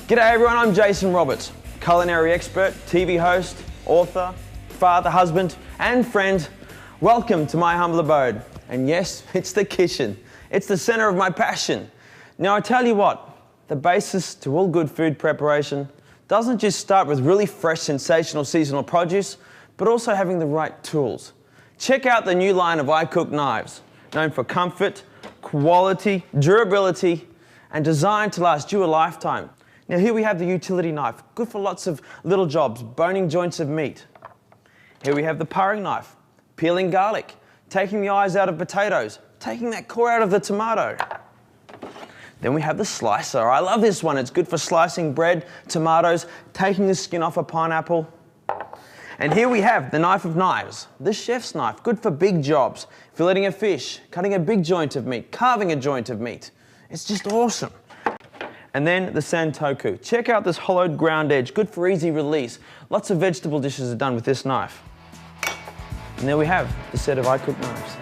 G'day everyone, I'm Jason Roberts, culinary expert, TV host, author, father, husband and friend. Welcome to my humble abode. And yes, it's the kitchen. It's the center of my passion. Now I tell you what, the basis to all good food preparation doesn't just start with really fresh, sensational seasonal produce, but also having the right tools. Check out the new line of iCook knives, known for comfort, quality, durability, and designed to last you a lifetime. Now here we have the utility knife, good for lots of little jobs, boning joints of meat. Here we have the paring knife, peeling garlic, taking the eyes out of potatoes, taking that core out of the tomato. Then we have the slicer. I love this one. It's good for slicing bread, tomatoes, taking the skin off a pineapple. And here we have the knife of knives, the chef's knife, good for big jobs, filleting a fish, cutting a big joint of meat, carving a joint of meat. It's just awesome. And then the santoku. Check out this hollowed ground edge, good for easy release. Lots of vegetable dishes are done with this knife. And there we have the set of iCook knives.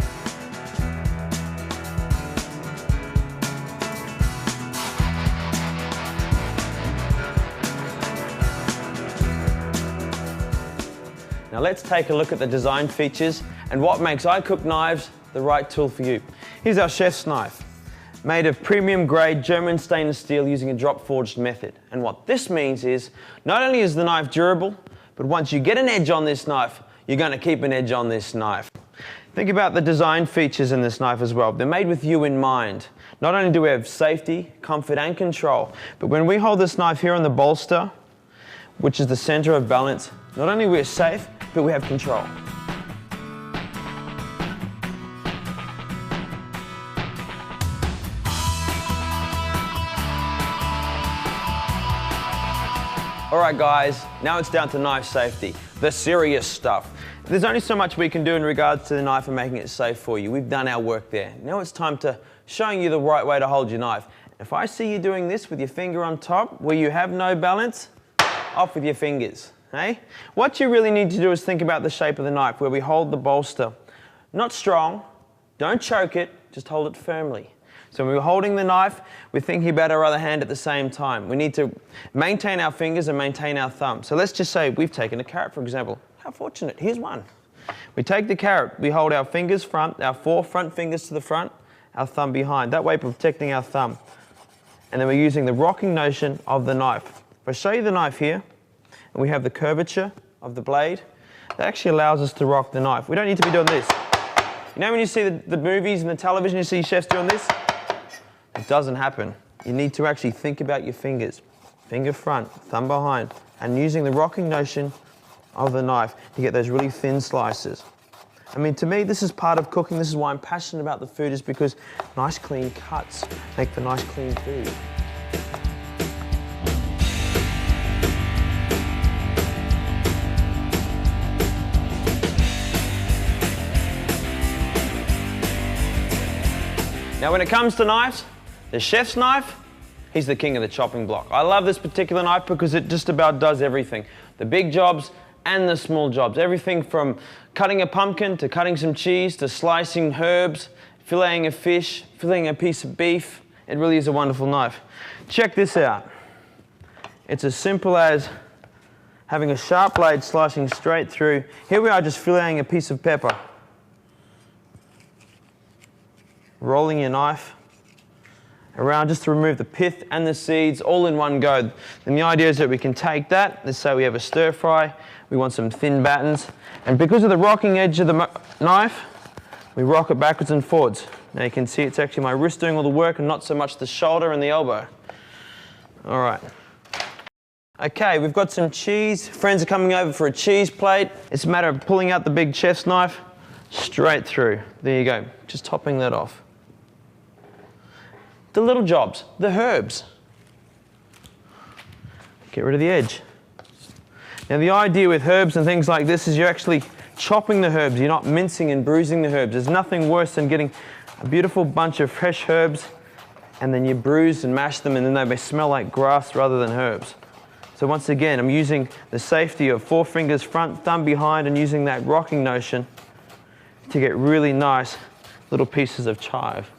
Now let's take a look at the design features and what makes iCook knives the right tool for you. Here's our chef's knife, made of premium grade German stainless steel using a drop forged method. And what this means is, not only is the knife durable, but once you get an edge on this knife, you're going to keep an edge on this knife. Think about the design features in this knife as well. They're made with you in mind. Not only do we have safety, comfort and control, but when we hold this knife here on the bolster, which is the center of balance, not only we're safe, but we have control. Alright guys, now it's down to knife safety, the serious stuff. There's only so much we can do in regards to the knife and making it safe for you. We've done our work there. Now it's time to showing you the right way to hold your knife. If I see you doing this with your finger on top, where you have no balance, off with your fingers. Hey? What you really need to do is think about the shape of the knife, where we hold the bolster. Not strong, don't choke it, just hold it firmly. So when we're holding the knife, we're thinking about our other hand at the same time. We need to maintain our fingers and maintain our thumb. So let's just say we've taken a carrot, for example. How fortunate, here's one. We take the carrot, we hold our fingers front, our 4 front fingers to the front, our thumb behind. That way protecting our thumb. And then we're using the rocking notion of the knife. If I show you the knife here, and we have the curvature of the blade, that actually allows us to rock the knife. We don't need to be doing this. You know when you see the movies and the television, you see chefs doing this? It doesn't happen. You need to actually think about your fingers. Finger front, thumb behind, and using the rocking notion of the knife to get those really thin slices. I mean, to me, this is part of cooking. This is why I'm passionate about the food, is because nice clean cuts make for nice clean food. Now when it comes to knives, the chef's knife, he's the king of the chopping block. I love this particular knife because it just about does everything. The big jobs and the small jobs. Everything from cutting a pumpkin to cutting some cheese to slicing herbs, filleting a fish, filleting a piece of beef. It really is a wonderful knife. Check this out. It's as simple as having a sharp blade slicing straight through. Here we are just filleting a piece of pepper. Rolling your knife around just to remove the pith and the seeds all in one go. And the idea is that we can take that, let's say we have a stir fry, we want some thin battens, and because of the rocking edge of the knife, we rock it backwards and forwards. Now you can see it's actually my wrist doing all the work and not so much the shoulder and the elbow. All right. Okay, we've got some cheese. Friends are coming over for a cheese plate. It's a matter of pulling out the big chef's knife, straight through. There you go, just topping that off. The little jobs, the herbs. Get rid of the edge. Now the idea with herbs and things like this is you're actually chopping the herbs, you're not mincing and bruising the herbs. There's nothing worse than getting a beautiful bunch of fresh herbs and then you bruise and mash them and then they may smell like grass rather than herbs. So once again, I'm using the safety of 4 fingers front, thumb behind, and using that rocking notion to get really nice little pieces of chive.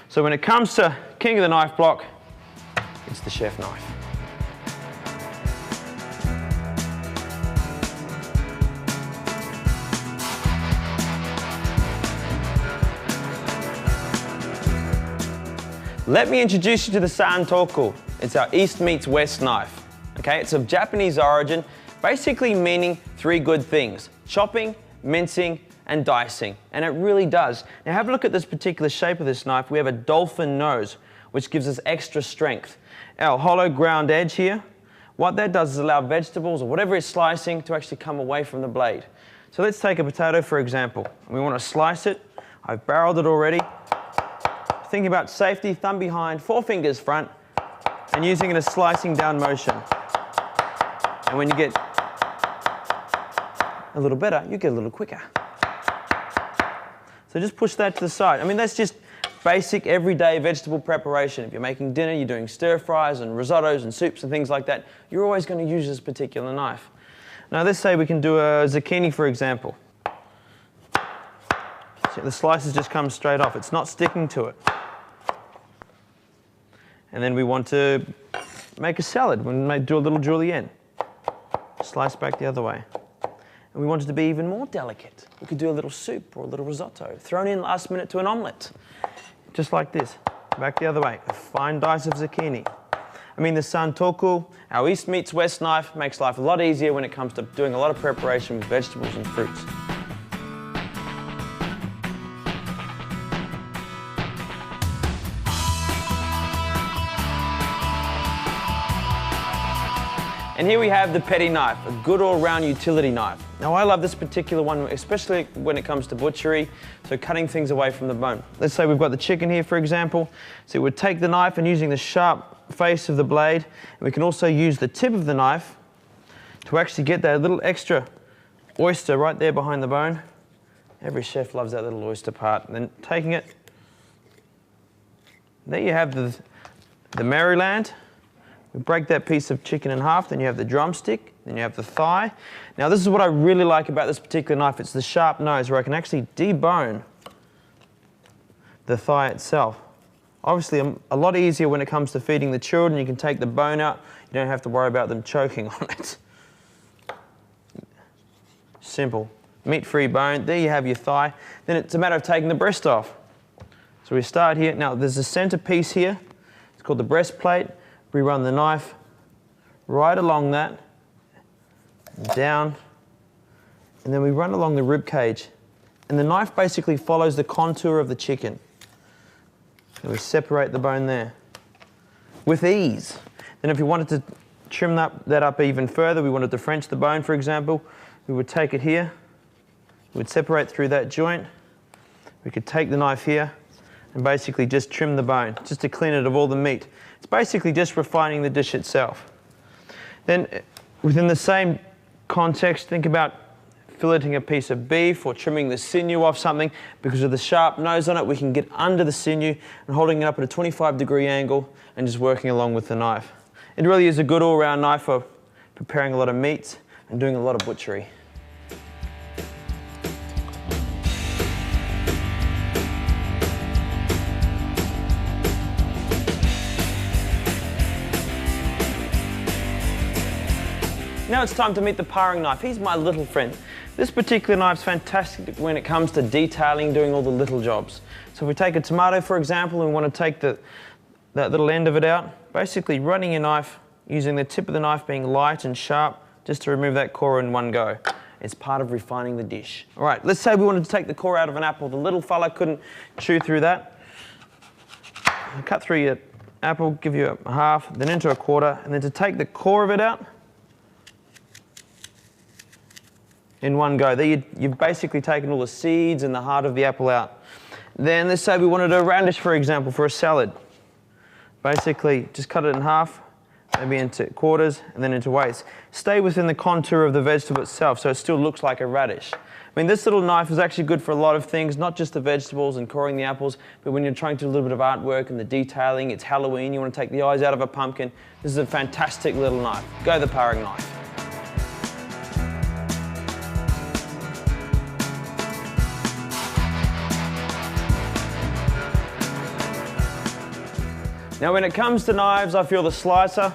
So when it comes to king of the knife block, it's the chef knife. Let me introduce you to the santoku. It's our East meets West knife. Okay, it's of Japanese origin, basically meaning three good things: chopping, mincing, and dicing. And it really does. Now have a look at this particular shape of this knife. We have a dolphin nose, which gives us extra strength. Our hollow ground edge here, what that does is allow vegetables or whatever is slicing to actually come away from the blade. So let's take a potato for example. We want to slice it. I've barreled it already. Thinking about safety, thumb behind, four fingers front, and using it as slicing down motion. And when you get a little better, you get a little quicker. So just push that to the side. I mean, that's just basic everyday vegetable preparation. If you're making dinner, you're doing stir fries and risottos and soups and things like that, you're always going to use this particular knife. Now let's say we can do a zucchini for example. See, the slices just come straight off. It's not sticking to it. And then we want to make a salad. We might do a little julienne. Slice back the other way. And we want it to be even more delicate. We could do a little soup or a little risotto, thrown in last minute to an omelette. Just like this. Back the other way. A fine dice of zucchini. I mean, the santoku, our East meets West knife, makes life a lot easier when it comes to doing a lot of preparation with vegetables and fruits. And here we have the petty knife, a good all-round utility knife. Now I love this particular one, especially when it comes to butchery, so cutting things away from the bone. Let's say we've got the chicken here, for example. So we'd take the knife and using the sharp face of the blade, and we can also use the tip of the knife to actually get that little extra oyster right there behind the bone. Every chef loves that little oyster part. And then taking it, there you have the Maryland. We break that piece of chicken in half, then you have the drumstick, then you have the thigh. Now this is what I really like about this particular knife. It's the sharp nose where I can actually debone the thigh itself. Obviously a lot easier when it comes to feeding the children. You can take the bone out. You don't have to worry about them choking on it. Simple. Meat-free bone. There you have your thigh. Then it's a matter of taking the breast off. So we start here. Now there's a center piece here. It's called the breastplate. We run the knife right along that, down, and then we run along the rib cage. And the knife basically follows the contour of the chicken. And we separate the bone there with ease. Then if we wanted to trim that up even further, we wanted to French the bone, for example, we would take it here, we would separate through that joint. We could take the knife here and basically just trim the bone, just to clean it of all the meat. It's basically just refining the dish itself. Then within the same context, think about filleting a piece of beef or trimming the sinew off something. Because of the sharp nose on it, we can get under the sinew and holding it up at a 25-degree angle and just working along with the knife. It really is a good all-round knife for preparing a lot of meats and doing a lot of butchery. Now it's time to meet the paring knife. He's my little friend. This particular knife's fantastic when it comes to detailing, doing all the little jobs. So if we take a tomato, for example, and we want to take that little end of it out, basically running your knife, using the tip of the knife being light and sharp, just to remove that core in one go. It's part of refining the dish. All right, let's say we wanted to take the core out of an apple. The little fella couldn't chew through that. Cut through your apple, give you a half, then into a quarter, and then to take the core of it out, in one go. There you've basically taken all the seeds and the heart of the apple out. Then let's say we wanted a radish, for example, for a salad. Basically, just cut it in half, maybe into quarters, and then into eighths. Stay within the contour of the vegetable itself, so it still looks like a radish. I mean, this little knife is actually good for a lot of things, not just the vegetables and coring the apples, but when you're trying to do a little bit of artwork and the detailing, it's Halloween, you want to take the eyes out of a pumpkin. This is a fantastic little knife. Go the paring knife. Now when it comes to knives, I feel the slicer,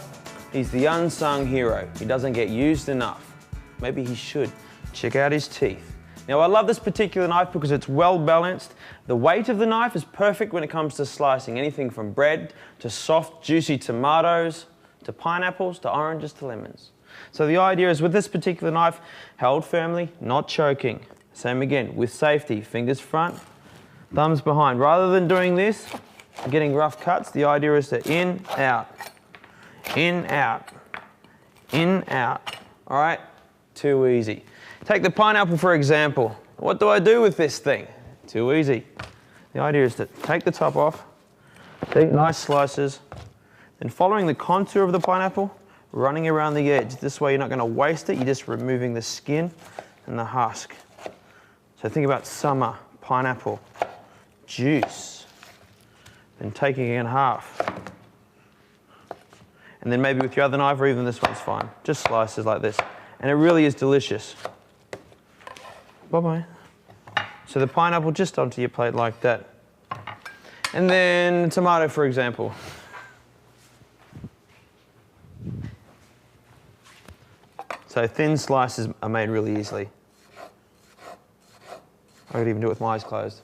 he's the unsung hero. He doesn't get used enough. Maybe he should. Check out his teeth. Now I love this particular knife because it's well balanced. The weight of the knife is perfect when it comes to slicing anything from bread to soft, juicy tomatoes, to pineapples, to oranges, to lemons. So the idea is with this particular knife, held firmly, not choking. Same again, with safety, fingers front, thumbs behind. Rather than doing this, getting rough cuts, the idea is to in, out, in, out, in, out. All right, too easy. Take the pineapple for example. What do I do with this thing? Too easy. The idea is to take the top off, take nice slices, then following the contour of the pineapple, running around the edge. This way you're not going to waste it, you're just removing the skin and the husk. So think about summer, pineapple, juice, then taking it in half. And then maybe with your other knife, or even this one's fine. Just slices like this. And it really is delicious. Bye-bye. So the pineapple just onto your plate like that. And then tomato, for example. So thin slices are made really easily. I could even do it with my eyes closed.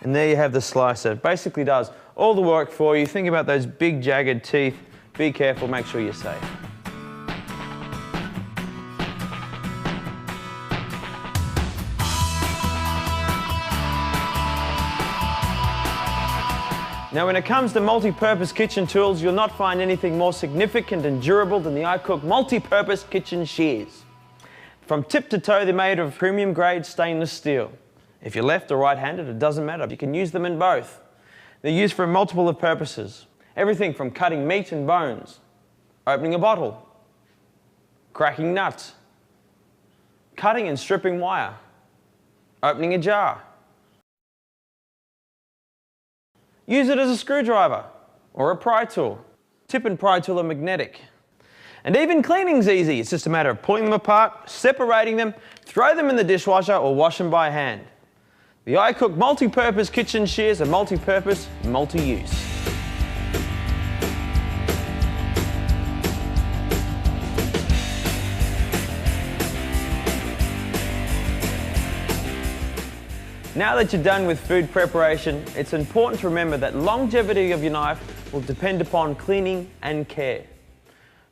And there you have the slicer. It basically does all the work for you. Think about those big jagged teeth. Be careful, make sure you're safe. Now when it comes to multi-purpose kitchen tools, you'll not find anything more significant and durable than the iCook multi-purpose kitchen shears. From tip to toe, they're made of premium grade stainless steel. If you're left or right-handed, it doesn't matter. You can use them in both. They're used for multiple of purposes. Everything from cutting meat and bones, opening a bottle, cracking nuts, cutting and stripping wire, opening a jar. Use it as a screwdriver or a pry tool. Tip and pry tool are magnetic. And even cleaning's easy. It's just a matter of pulling them apart, separating them, throw them in the dishwasher or wash them by hand. The iCook multi-purpose kitchen shears are multi-purpose, multi-use. Now that you're done with food preparation, it's important to remember that longevity of your knife will depend upon cleaning and care.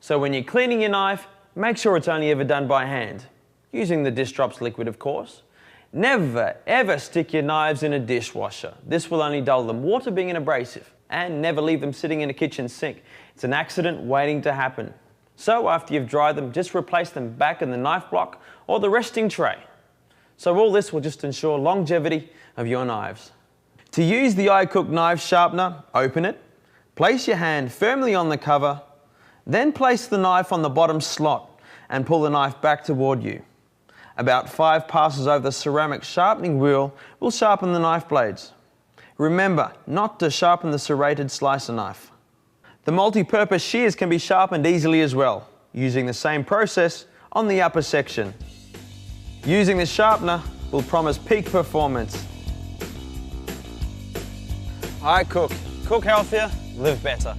So when you're cleaning your knife, make sure it's only ever done by hand, using the dish drops liquid of course. Never ever stick your knives in a dishwasher. This will only dull them, water being an abrasive, and never leave them sitting in a kitchen sink. It's an accident waiting to happen. So after you've dried them, just replace them back in the knife block or the resting tray. So all this will just ensure longevity of your knives. To use the iCook knife sharpener, open it, place your hand firmly on the cover, then place the knife on the bottom slot and pull the knife back toward you. About 5 passes over the ceramic sharpening wheel will sharpen the knife blades. Remember not to sharpen the serrated slicer knife. The multi-purpose shears can be sharpened easily as well, using the same process on the upper section. Using the sharpener will promise peak performance. iCook. Cook healthier, live better.